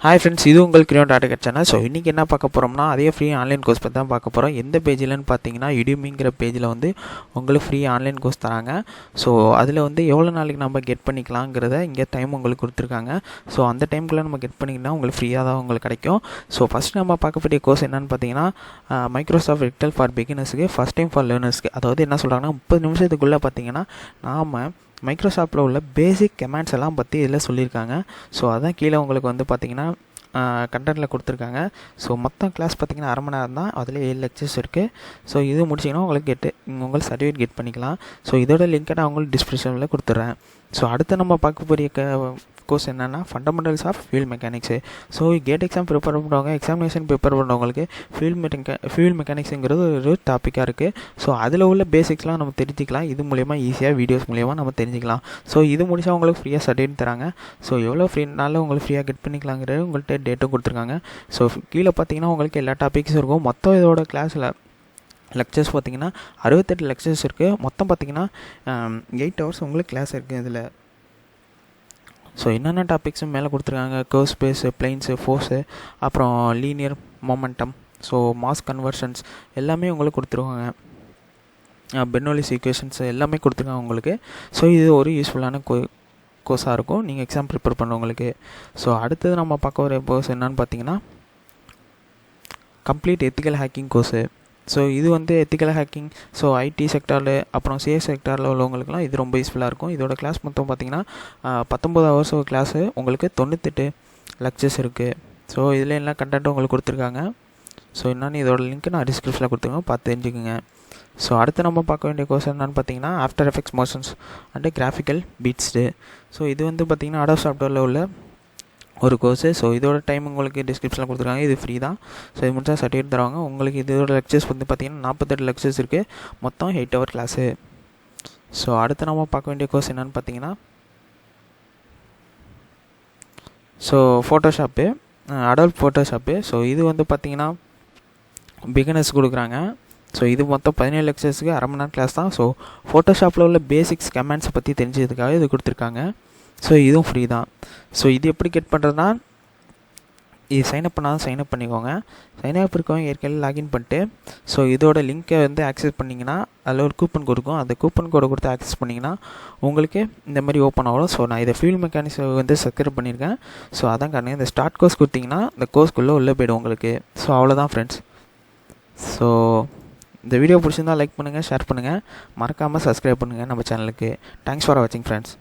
Hi friends, இது உங்கள் Creon tata channel. So இன்றைக்கி என்ன பார்க்க போகிறோம்னா, அதே ஃப்ரீ ஆன்லைன் கோர்ஸ் பற்றி தான் பார்க்க போகிறோம். எந்த பேஜில்னு பார்த்தீங்கன்னா, யுடிமிங்கிற பேஜில் வந்து உங்களுக்கு ஃப்ரீ ஆன்லைன் கோர்ஸ் தராங்க. ஸோ அதில் வந்து எவ்வளோ நாளைக்கு நம்ம கெட் பண்ணிக்கலாங்கிறத இங்கே டைம் உங்களுக்கு கொடுத்துருக்காங்க. ஸோ அந்த டைமுக்குள்ளே நம்ம கெட் பண்ணிங்கன்னா உங்களுக்கு ஃப்ரீயாக தான் உங்களுக்கு கிடைக்கும். ஸோ ஃபஸ்ட் நம்ம பார்க்கக்கூடிய கோர்ஸ் என்னென்னு பார்த்தீங்கன்னா, மைக்ரோசாஃப்ட் எக்ஸல் ஃபார் பிகினர்ஸுக்கு, ஃபஸ்ட் டைம் ஃபார் லேர்னர்ஸ்க்கு. அதாவது என்ன சொல்கிறாங்கன்னா, 30 நிமிஷத்துக்குள்ளே பார்த்தீங்கன்னா நாம் மைக்ரோசாஃப்ட்டில் உள்ள பேசிக் கமாண்ட்ஸ் எல்லாம் பற்றி இதில் சொல்லியிருக்காங்க. ஸோ அதான் கீழே உங்களுக்கு வந்து பார்த்திங்கன்னா கண்டென்ட்டில் கொடுத்துருக்காங்க. ஸோ மொத்தம் கிளாஸ் பார்த்திங்கன்னா 1/2 மணி நேரம் தான். அதில் 7 லெக்சர்ஸ் இருக்குது. ஸோ இது முடிச்சிங்கன்னா உங்களுக்கு உங்களுக்கு சர்டிஃபிகேட் கெட் பண்ணிக்கலாம். ஸோ இதோட லிங்க்கை நான் உங்களுக்கு டிஸ்கிரிப்ஷனில் கொடுத்துட்றேன். ஸோ அடுத்து நம்ம பார்க்க போகிற கோர்ஸ் என்னென்னா, fundamentals of fuel mechanics. So GATE exam prepare பண்ணுறவங்க, எக்ஸாமினேஷன் ப்ரிப்பேர் பண்ணுறவங்களுக்கு ஃபியூல் மெக்கானிக்ஸுங்கிறது ஒரு டாப்பிக்காக இருக்குது. ஸோ அதில் உள்ள பேசிக்ஸ்லாம் நம்ம தெரிஞ்சிக்கலாம். இது மூலயமா ஈஸியாக வீடியோஸ் மூலயமா நம்ம தெரிஞ்சிக்கலாம். ஸோ இது முடிச்சா உங்களுக்கு ஃப்ரீயாக சர்டிஃபிகேட் தராங்க. ஸோ எவ்வளோ ஃப்ரீனாலும் உங்களுக்கு ஃப்ரீயாக கெட் பண்ணிக்கலாங்கிறது உங்கள்கிட்ட டேட்டும் கொடுத்துருக்காங்க. ஸோ கீழே பார்த்தீங்கன்னா உங்களுக்கு எல்லா டாப்பிக்ஸும் இருக்கும். மொத்தம் இதோட கிளாஸில் லெக்சர்ஸ் பார்த்திங்கன்னா 68 லெக்சர்ஸ் இருக்குது. மொத்தம் பார்த்திங்கன்னா 8 ஹவர்ஸ் உங்களுக்கு கிளாஸ் இருக்குது இதில். ஸோ என்னென்ன டாபிக்ஸும் மேலே கொடுத்துருக்காங்க. கர்வ் ஸ்பேஸு, பிளைன்ஸு, ஃபோர்ஸு, அப்புறம் linear momentum, so mass conversions எல்லாமே உங்களுக்கு கொடுத்துருவாங்க. பெர்னோலிஸ் ஈக்குவேஷன்ஸ் எல்லாமே கொடுத்துருக்காங்க உங்களுக்கு. ஸோ இது ஒரு யூஸ்ஃபுல்லான கோர்ஸாக இருக்கும் நீங்கள் எக்ஸாம் ப்ரிப்பேர் பண்ணுறவங்களுக்கு. ஸோ அடுத்தது நம்ம பார்க்க வர கோர்ஸ் என்னன்னு பார்த்தீங்கன்னா, complete ethical hacking course. So இது வந்து எத்திக்கல் ஹேக்கிங், ஸோ ஐடி செக்டாரில் அப்புறம் சிஎஸ் செக்டாரில் உள்ளவங்களுக்குலாம் இது ரொம்ப யூஸ்ஃபுல்லாக இருக்கும். இதோட கிளாஸ் மொத்தம் பார்த்திங்கன்னா 19 ஹவர்ஸ் கிளாஸு, உங்களுக்கு 98 லெக்சர்ஸ் இருக்குது. ஸோ இதில் எல்லாம் கண்டென்ட்டும் உங்களுக்கு கொடுத்துருக்காங்க. ஸோ என்னென்னு இதோட லிங்க் நான் டிஸ்கிரிப்ஷனில் கொடுத்துருக்கேன், பார்த்து தெரிஞ்சுக்கோங்க. ஸோ அடுத்து நம்ம பார்க்க வேண்டிய கோர்ஸ் என்னென்னு பார்த்தீங்கன்னா, after effects motions and graphical beads. So இது வந்து பார்த்திங்கன்னா அடோப் சாஃப்ட்வேரில் உள்ள ஒரு கோர்ஸு. ஸோ இதோட டைம் உங்களுக்கு டிஸ்கிரிப்ஷனில் கொடுத்துருக்காங்க. இது ஃப்ரீ தான். ஸோ இது முடிச்சா சர்டிஃபிகேட் தருவாங்க உங்களுக்கு. இதோட லெக்சர்ஸ் வந்து பார்த்திங்கன்னா 48 லெக்சர்ஸ் இருக்குது. மொத்தம் 8 ஹவர் கிளாஸு. ஸோ அடுத்து நம்ம பார்க்க வேண்டிய கோர்ஸ் என்னென்னு பார்த்தீங்கன்னா, so Photoshop, Adobe Photoshop. So இது வந்து பார்த்திங்கன்னா பிகினர்ஸ் கொடுக்குறாங்க. ஸோ இது மொத்தம் 17 லெக்சர்ஸுக்கு 1/2 மணி நேரம் கிளாஸ் தான். ஸோ ஃபோட்டோஷாப்பில் உள்ள பேசிக்ஸ் கமெண்ட்ஸை பற்றி தெரிஞ்சதுக்காக இது கொடுத்துருக்காங்க. ஸோ இதுவும் ஃப்ரீ தான். ஸோ இது எப்படி கெட் பண்ணுறதுனா, இது சைன்அப் பண்ணாலும் சைன்அப் பண்ணிக்கோங்க. சைன்அப் இருக்கவங்க ஏற்கனவே லாகின் பண்ணிட்டு, ஸோ இதோட லிங்க்கை வந்து ஆக்சஸ் பண்ணிங்கன்னா அதில் ஒரு கூப்பன் கோடு இருக்கும். அந்த கூப்பன் கோடை கொடுத்து ஆக்சஸ் பண்ணிங்கன்னா உங்களுக்கு இந்த மாதிரி ஓப்பன் ஆகும். ஸோ நான் இதை ஃபியூல் மெக்கானிக்ஸ் வந்து சப்ஸ்கிரைப் பண்ணியிருக்கேன். ஸோ அதான் காரணம். இந்த ஸ்டார்ட் கோர்ஸ் கொடுத்தீங்கன்னா இந்த கோர்ஸ்க்குள்ளே உள்ளே போய்டும் உங்களுக்கு. ஸோ அவ்வளோதான் ஃப்ரெண்ட்ஸ். ஸோ இந்த வீடியோ பிடிச்சிருந்தால் லைக் பண்ணுங்கள், ஷேர் பண்ணுங்கள், மறக்காமல் சப்ஸ்கிரைப் பண்ணுங்கள் நம்ம சேனலுக்கு. தேங்க்ஸ் ஃபார் வாட்சிங் ஃப்ரெண்ட்ஸ்.